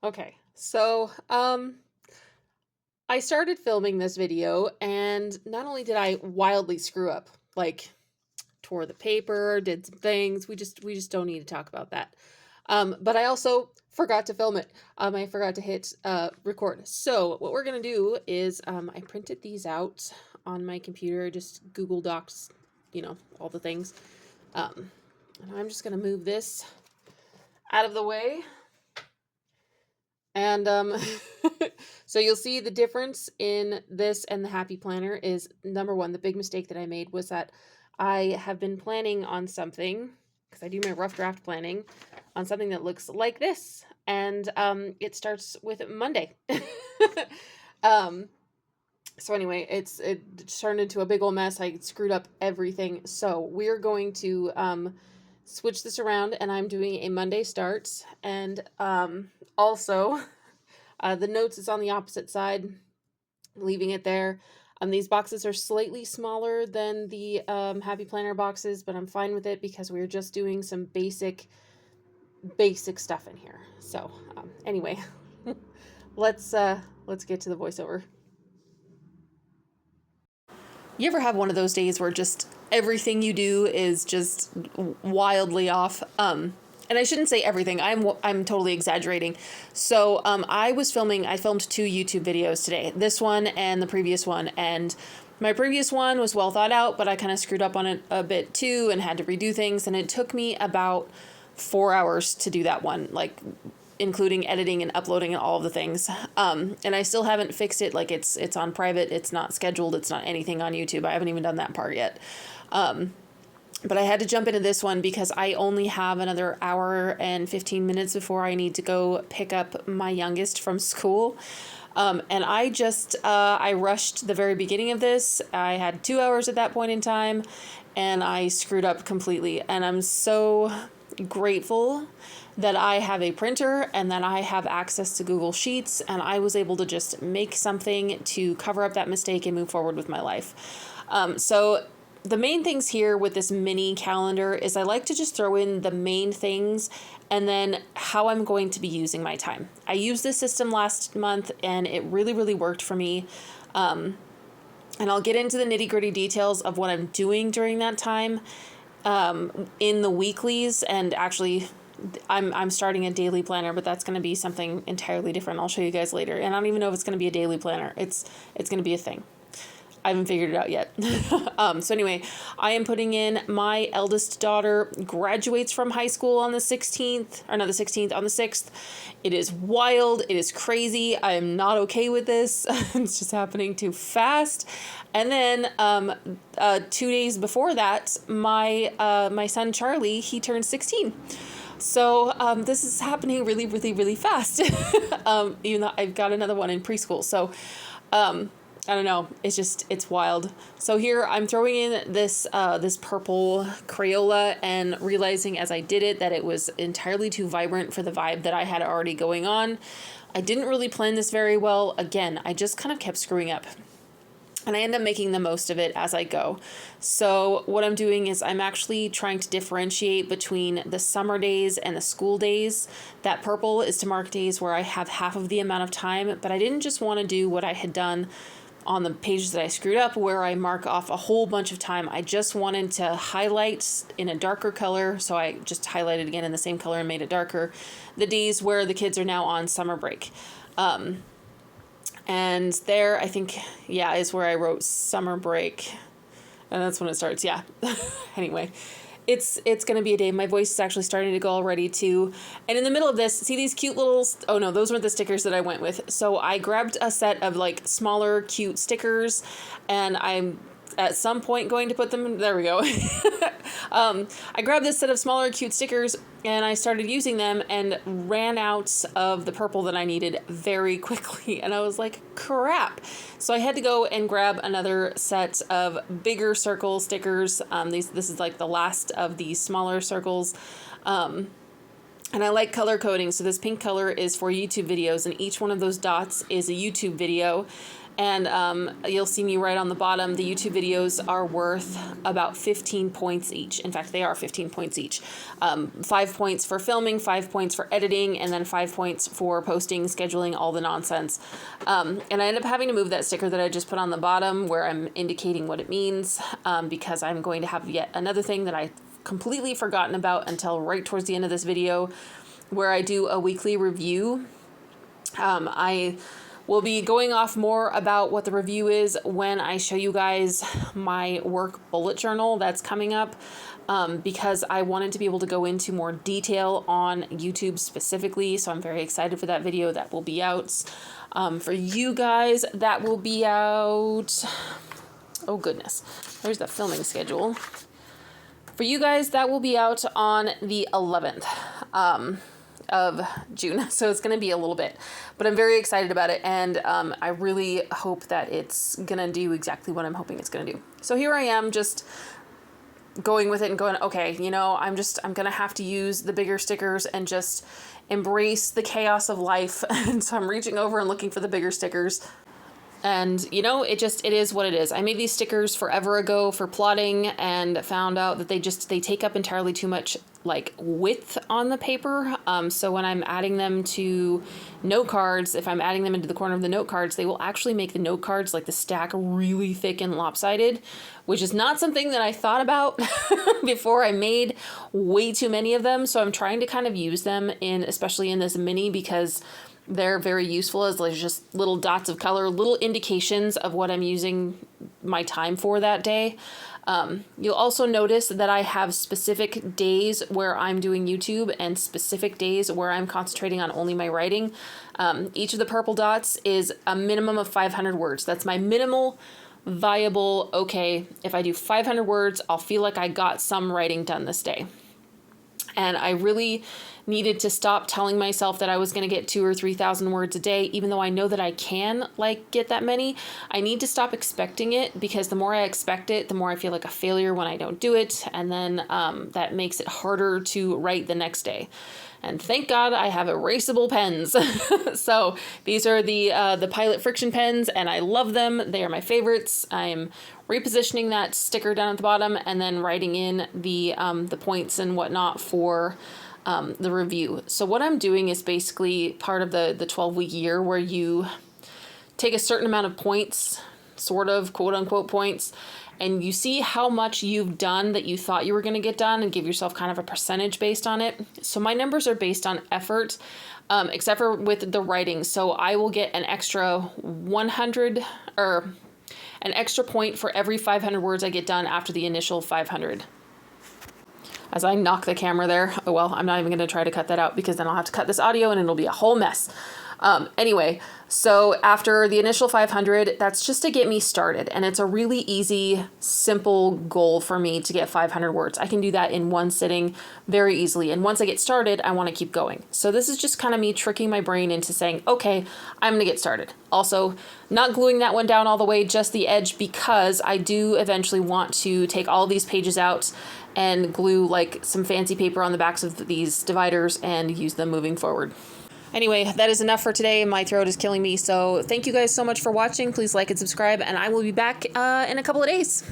Okay, so I started filming this video, and not only did I wildly screw up, like tore the paper, did some things. We just don't need to talk about that. But I also forgot to film it. I forgot to hit record. So what we're gonna do is I printed these out on my computer, just Google Docs, all the things. And I'm just gonna move this out of the way. And so you'll see the difference in this and the Happy Planner is number one, the big mistake that I made was that I have been planning on something, because I do my rough draft planning, on something that looks like this. And it starts with Monday. um, so anyway, it turned into a big old mess. I screwed up everything. So we're going to switch this around, and I'm doing a Monday start. And also, the notes is on the opposite side, leaving it there. These boxes are slightly smaller than the Happy Planner boxes, but I'm fine with it because we're just doing some basic stuff in here. So anyway, let's get to the voiceover. You ever have one of those days where just everything you do is just wildly off? And I shouldn't say everything. I'm totally exaggerating. So I filmed 2 YouTube videos today. This one and the previous one. And my previous one was well thought out, but I kind of screwed up on it a bit too and had to redo things. And it took me about 4 hours to do that one, like including editing and uploading and all of the things. And I still haven't fixed it. Like it's on private. It's not scheduled. It's not anything on YouTube. I haven't even done that part yet. But I had to jump into this one because I only have another hour and 15 minutes before I need to go pick up my youngest from school. And I rushed the very beginning of this. I had 2 hours at that point in time, and I screwed up completely. And I'm so grateful that I have a printer and that I have access to Google Sheets, and I was able to just make something to cover up that mistake and move forward with my life. So the main things here with this mini calendar is I like to just throw in the main things and then how I'm going to be using my time. I used this system last month and it really, really worked for me. And I'll get into the nitty-gritty details of what I'm doing during that time in the weeklies. And actually, I'm starting a daily planner, but that's going to be something entirely different. I'll show you guys later. And I don't even know if it's going to be a daily planner. It's going to be a thing. I haven't figured it out yet. So anyway, I am putting in my eldest daughter graduates from high school on the 16th, or not the 16th, on the 6th. It is wild. It is crazy. I am not okay with this. It's just happening too fast. And then 2 days before that, my son Charlie, he turned 16. So this is happening really, really, really fast. Even though I've got another one in preschool. So I don't know. It's wild. So here I'm throwing in this purple Crayola and realizing as I did it that it was entirely too vibrant for the vibe that I had already going on. I didn't really plan this very well. Again, I just kind of kept screwing up. And I end up making the most of it as I go. So what I'm doing is I'm actually trying to differentiate between the summer days and the school days. That purple is to mark days where I have half of the amount of time, but I didn't just want to do what I had done on the pages that I screwed up where I mark off a whole bunch of time. I just wanted to highlight in a darker color, so I just highlighted again in the same color and made it darker, the days where the kids are now on summer break. And there, I think, is where I wrote summer break. And that's when it starts, yeah. Anyway, it's going to be a day. My voice is actually starting to go already, too. And in the middle of this, see these cute little... Oh, no, those weren't the stickers that I went with. So I grabbed a set of, smaller, cute stickers, and I'm at some point going to put them... There we go. I grabbed this set of smaller, cute stickers, and I started using them and ran out of the purple that I needed very quickly. And I was like, crap. So I had to go and grab another set of bigger circle stickers. This is the last of these smaller circles. And I like color coding. So this pink color is for YouTube videos, and each one of those dots is a YouTube video. And you'll see me right on the bottom. The YouTube videos are worth about 15 points each. In fact, they are 15 points each. 5 points for filming, 5 points for editing, and then 5 points for posting, scheduling, all the nonsense. And I ended up having to move that sticker that I just put on the bottom where I'm indicating what it means, because I'm going to have yet another thing that I completely forgotten about until right towards the end of this video, where I do a weekly review. I will be going off more about what the review is when I show you guys my work bullet journal that's coming up, because I wanted to be able to go into more detail on YouTube specifically. So I'm very excited for that video. That will be out. For you guys, that will be out. Oh goodness, there's the filming schedule. For you guys, that will be out on the 11th. Of June, so it's going to be a little bit, but I'm very excited about it, and I really hope that it's going to do exactly what I'm hoping it's going to do. So here I am, just going with it and going, okay, you know, I'm going to have to use the bigger stickers and just embrace the chaos of life. And so I'm reaching over and looking for the bigger stickers. And, you know, it is what it is. I made these stickers forever ago for plotting and found out that they take up entirely too much, like, width on the paper. So when I'm adding them to note cards, if I'm adding them into the corner of the note cards, they will actually make the note cards, like the stack, really thick and lopsided, which is not something that I thought about before I made way too many of them. So I'm trying to kind of use them especially in this mini, because they're very useful as like just little dots of color, little indications of what I'm using my time for that day. You'll also notice that I have specific days where I'm doing YouTube and specific days where I'm concentrating on only my writing. Each of the purple dots is a minimum of 500 words. That's my minimal viable, okay, if I do 500 words, I'll feel like I got some writing done this day. And I really needed to stop telling myself that I was going to get 2,000 or 3,000 words a day, even though I know that I can get that many. I need to stop expecting it, because the more I expect it, the more I feel like a failure when I don't do it. And then that makes it harder to write the next day. And thank God I have erasable pens. So these are the Pilot Friction pens, and I love them. They are my favorites. I'm repositioning that sticker down at the bottom and then writing in the points and whatnot for the review. So what I'm doing is basically part of the 12-week year, where you take a certain amount of points, sort of quote unquote points, and you see how much you've done that you thought you were going to get done and give yourself kind of a percentage based on it. So my numbers are based on effort, except for with the writing. So I will get an extra 100 or an extra point for every 500 words I get done after the initial 500. As I knock the camera there. Oh, well, I'm not even going to try to cut that out, because then I'll have to cut this audio and it'll be a whole mess. Anyway, so after the initial 500, that's just to get me started. And it's a really easy, simple goal for me to get 500 words. I can do that in one sitting very easily. And once I get started, I want to keep going. So this is just kind of me tricking my brain into saying, okay, I'm going to get started. Also, not gluing that one down all the way, just the edge, because I do eventually want to take all these pages out and glue like some fancy paper on the backs of these dividers and use them moving forward. Anyway, that is enough for today. My throat is killing me. So thank you guys so much for watching. Please like and subscribe, and I will be back in a couple of days.